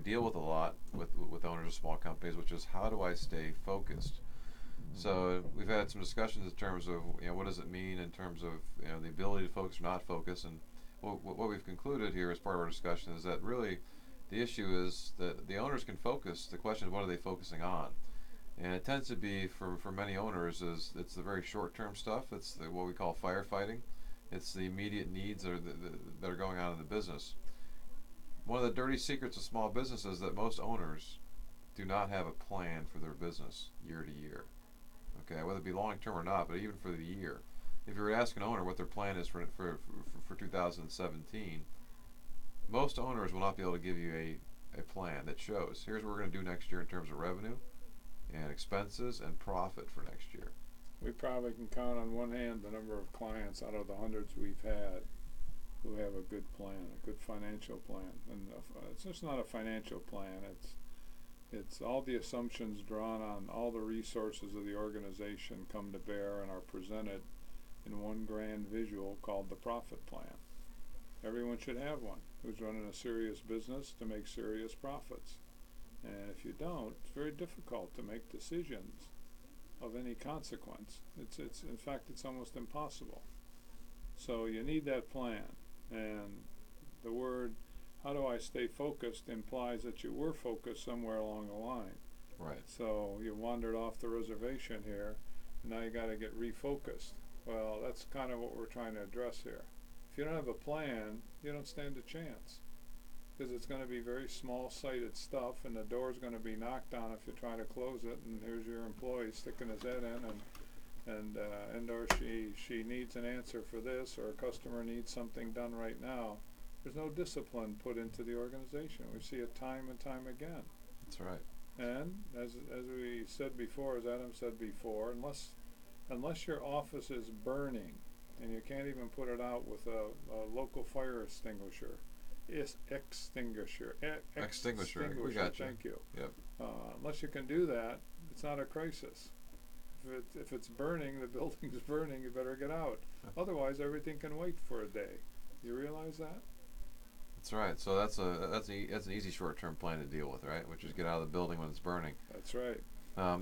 deal with a lot with owners of small companies, which is how do I stay focused? So we've had some discussions in terms of what does it mean in terms of the ability to focus or not focus, and what we've concluded here as part of our discussion is that really the issue is that the owners can focus. The question is what are they focusing on? And it tends to be for many owners is it's the very short term stuff. It's what we call firefighting. It's the immediate needs that are going on in the business. One of the dirty secrets of small business is that most owners do not have a plan for their business year to year. Okay, whether it be long term or not, but even for the year. If you were to ask an owner what their plan is for 2017, most owners will not be able to give you a plan that shows here's what we're going to do next year in terms of revenue and expenses and profit for next year. We probably can count on one hand the number of clients out of the hundreds we've had who have a good plan, a good financial plan. And it's just not a financial plan. It's all the assumptions drawn on all the resources of the organization come to bear and are presented in one grand visual called the profit plan. Everyone should have one who's running a serious business to make serious profits. And if you don't, it's very difficult to make decisions of any consequence. It's in fact it's almost impossible. So you need that plan. And the word how do I stay focused implies that you were focused somewhere along the line. Right. So you wandered off the reservation here, and now you got to get refocused. Well, that's kind of what we're trying to address here. If you don't have a plan, you don't stand a chance, because it's going to be very small-sighted stuff, and the door's going to be knocked on if you're trying to close it, and here's your employee sticking his head in, and or she needs an answer for this, or a customer needs something done right now. There's no discipline put into the organization. We see it time and time again. That's right. And as we said before, as Adam said before, unless your office is burning and you can't even put it out with a local fire extinguisher, we got you. Thank you. Yep. Unless you can do that, it's not a crisis. If it's burning, the building's burning, you better get out. Otherwise, everything can wait for a day. You realize that? That's right. So that's an easy short-term plan to deal with, right? Which is get out of the building when it's burning. That's right.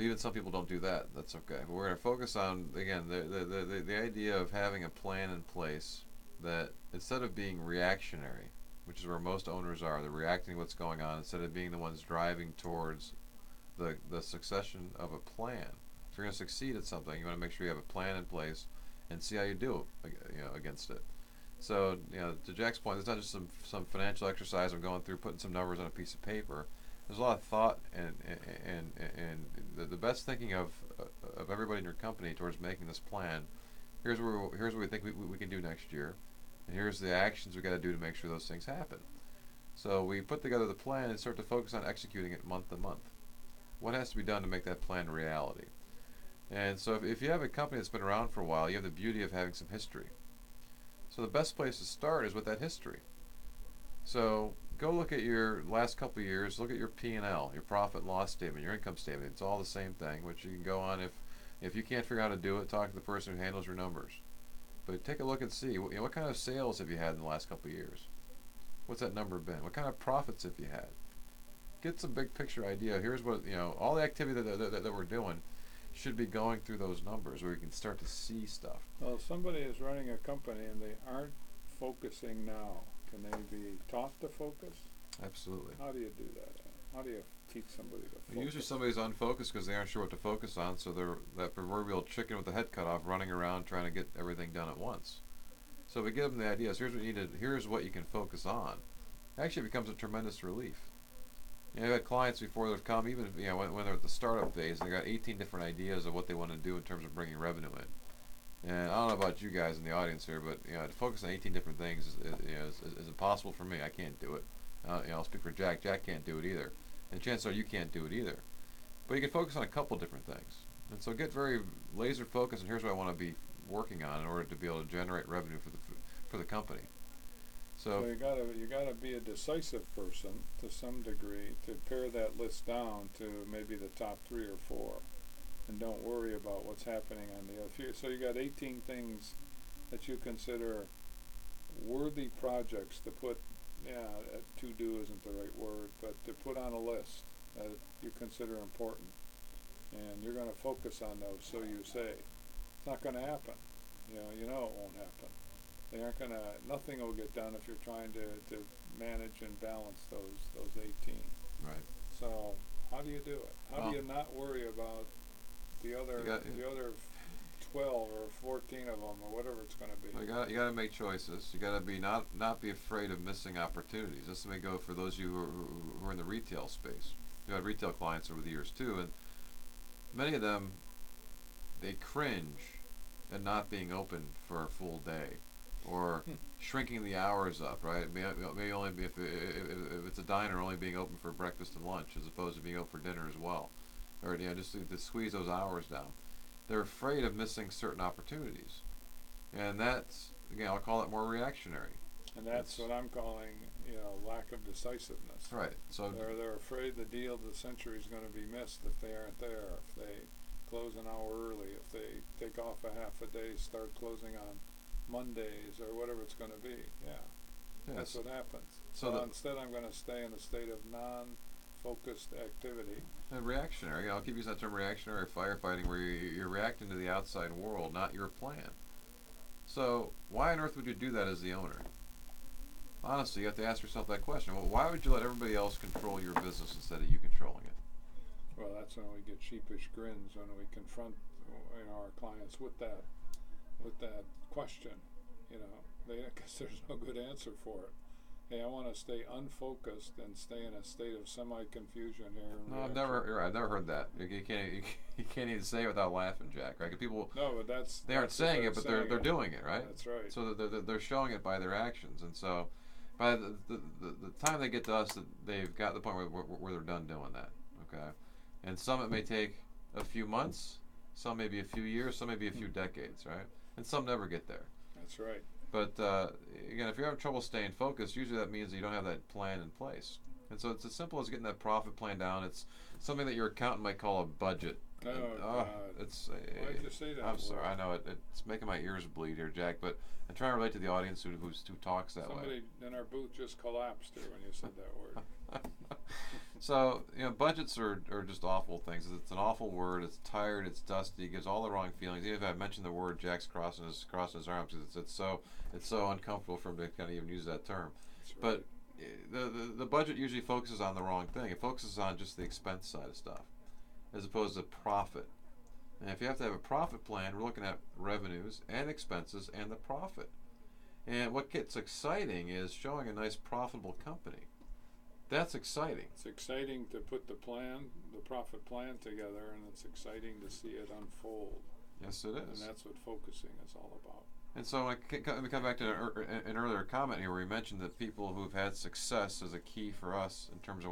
Even some people don't do that. That's okay. But we're going to focus on again the idea of having a plan in place that instead of being reactionary, which is where most owners are, they're reacting to what's going on instead of being the ones driving towards the succession of a plan. If you're going to succeed at something, you want to make sure you have a plan in place and see how you do against it. So, to Jack's point, it's not just some financial exercise of going through putting some numbers on a piece of paper. There's a lot of thought and the best thinking of everybody in your company towards making this plan. Here's what we think we can do next year, and here's the actions we got to do to make sure those things happen. So we put together the plan and start to focus on executing it month to month. What has to be done to make that plan a reality? And so if you have a company that's been around for a while, you have the beauty of having some history. So the best place to start is with that history. So go look at your last couple of years, look at your P&L, your profit and loss statement, your income statement. It's all the same thing, which you can go on if you can't figure out how to do it, talk to the person who handles your numbers. But take a look and see what kind of sales have you had in the last couple of years? What's that number been? What kind of profits have you had? Get some big picture idea. Here's what, all the activity that we're doing should be going through those numbers where you can start to see stuff. Well, if somebody is running a company and they aren't focusing now, can they be taught to focus? Absolutely. How do you do that? How do you teach somebody to focus? Usually somebody's unfocused because they aren't sure what to focus on, so they're that proverbial chicken with the head cut off running around trying to get everything done at once. So we give them the ideas. Here's what you can focus on. Actually, it becomes a tremendous relief. I've had clients before that have come, even when they're at the startup phase, and they got 18 different ideas of what they want to do in terms of bringing revenue in. And I don't know about you guys in the audience here, but to focus on 18 different things is impossible for me. I can't do it. I'll speak for Jack. Jack can't do it either, and chances are you can't do it either. But you can focus on a couple different things, and so get very laser focused. And here's what I want to be working on in order to be able to generate revenue for the company. So you gotta be a decisive person to some degree to pare that list down to maybe the top 3 or 4, and don't worry about what's happening on the other. So you got 18 things that you consider worthy projects to put. To do isn't the right word, but to put on a list that you consider important, and you're going to focus on those. So you say, it's not going to happen. You know it won't happen. They aren't going to. Nothing will get done if you're trying to manage and balance those 18. Right. So how do you do it? How do you not worry about the other 12 or 14 of them or whatever it's going to be? Well, you got to make choices. You got to be not be afraid of missing opportunities. This may go for those of you who are in the retail space. We've had retail clients over the years too, and many of them, they cringe at not being open for a full day, or shrinking the hours up. Right? Maybe only be if it's a diner, only being open for breakfast and lunch, as opposed to being open for dinner as well, or just to squeeze those hours down. They're afraid of missing certain opportunities, and that's, again, I'll call it more reactionary. And that's what I'm calling, lack of decisiveness. Right. So they're afraid the deal of the century is going to be missed if they aren't there, if they close an hour early, if they take off a half a day, start closing on Mondays or whatever it's going to be. Yeah. yes. That's what happens. So instead, I'm going to stay in a state of non-focused activity. And reactionary. I'll keep using that term, reactionary firefighting, where you're reacting to the outside world, not your plan. So why on earth would you do that as the owner? Honestly, you have to ask yourself that question. Well, why would you let everybody else control your business instead of you controlling it? Well, that's when we get sheepish grins when we confront our clients with that question. Because there's no good answer for it. Hey, I want to stay unfocused and stay in a state of semi-confusion here. No, I've never heard that. You can't even say it without laughing, Jack. Right? 'Cause people. No, but they aren't saying it, but they're doing it, right? That's right. So they're showing it by their actions, and so by the time they get to us, they've got to the point where they're done doing that. Okay, and some it may take a few months, some maybe a few years, some maybe a few decades, right? And some never get there. That's right. But again, if you're having trouble staying focused, usually that means that you don't have that plan in place. And so it's as simple as getting that profit plan down. It's something that your accountant might call a budget. Oh, God. Why did you say that? I'm sorry. I know it's making my ears bleed here, Jack. But I'm trying to relate to the audience who talks that way. Somebody in our booth just collapsed here when you said that word. So budgets are just awful things. It's an awful word. It's tired. It's dusty. It gives all the wrong feelings. Even if I mention the word, Jack's crossing his arms because it's so uncomfortable for him to kind of even use that term. Right. But the budget usually focuses on the wrong thing. It focuses on just the expense side of stuff, as opposed to profit. And if you have to have a profit plan, we're looking at revenues and expenses and the profit. And what gets exciting is showing a nice profitable company. That's exciting. It's exciting to put the profit plan together, and it's exciting to see it unfold. Yes, it is. And that's what focusing is all about. And so let me come back to an earlier comment here where we mentioned that people who've had success is a key for us in terms of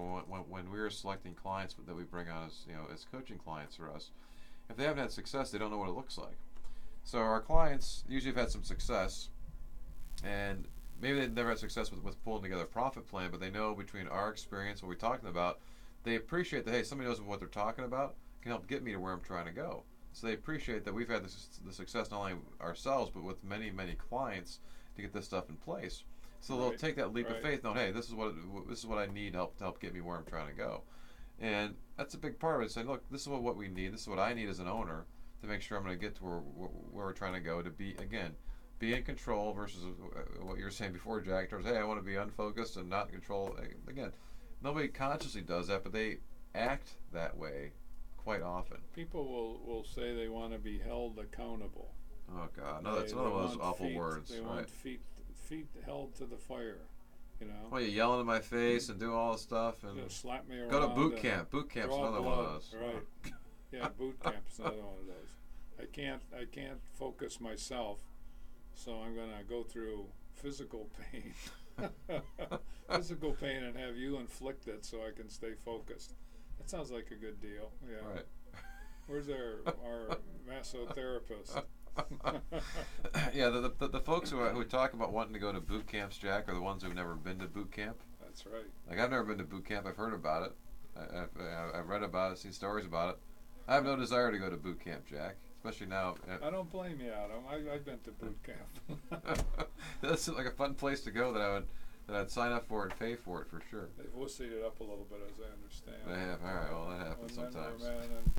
when we are selecting clients that we bring on as coaching clients for us. If they haven't had success, they don't know what it looks like. So our clients usually have had some success, and maybe they've never had success with pulling together a profit plan, but they know between our experience, what we're talking about, they appreciate that, hey, somebody knows what they're talking about, can help get me to where I'm trying to go. So they appreciate that we've had the success not only ourselves, but with many, many clients to get this stuff in place. So they'll take that leap of faith, knowing, hey, this is what I need to help get me where I'm trying to go. And that's a big part of it, saying, look, this is what we need, this is what I need as an owner to make sure I'm going to get to where we're trying to go, to be in control versus what you were saying before, Jack, towards, hey, I want to be unfocused and not in control. Again, nobody consciously does that, but they act that way quite often. People will say they want to be held accountable. Oh, God. No, that's another one of those awful words. They want feet held to the fire, Well, you're yelling in my face and do all this stuff. And just slap me around. Go to boot camp. Boot camp's another one of those. Right. Yeah, boot camp's another one of those. I can't focus myself, so I'm going to go through physical pain. Physical pain and have you inflict it so I can stay focused. That sounds like a good deal. Yeah. Right. Where's our massotherapist? Yeah, the folks who talk about wanting to go to boot camps, Jack, are the ones who've never been to boot camp. That's right. Like, I've never been to boot camp. I've heard about it. I've read about it, seen stories about it. I have no desire to go to boot camp, Jack, especially now. I don't blame you, Adam. I've been to boot camp. That seems like a fun place to go that then I'd sign up for it and pay for it for sure. They've wussied it up a little bit, as I understand. They have. All right. Well, that happens When men were sometimes. men,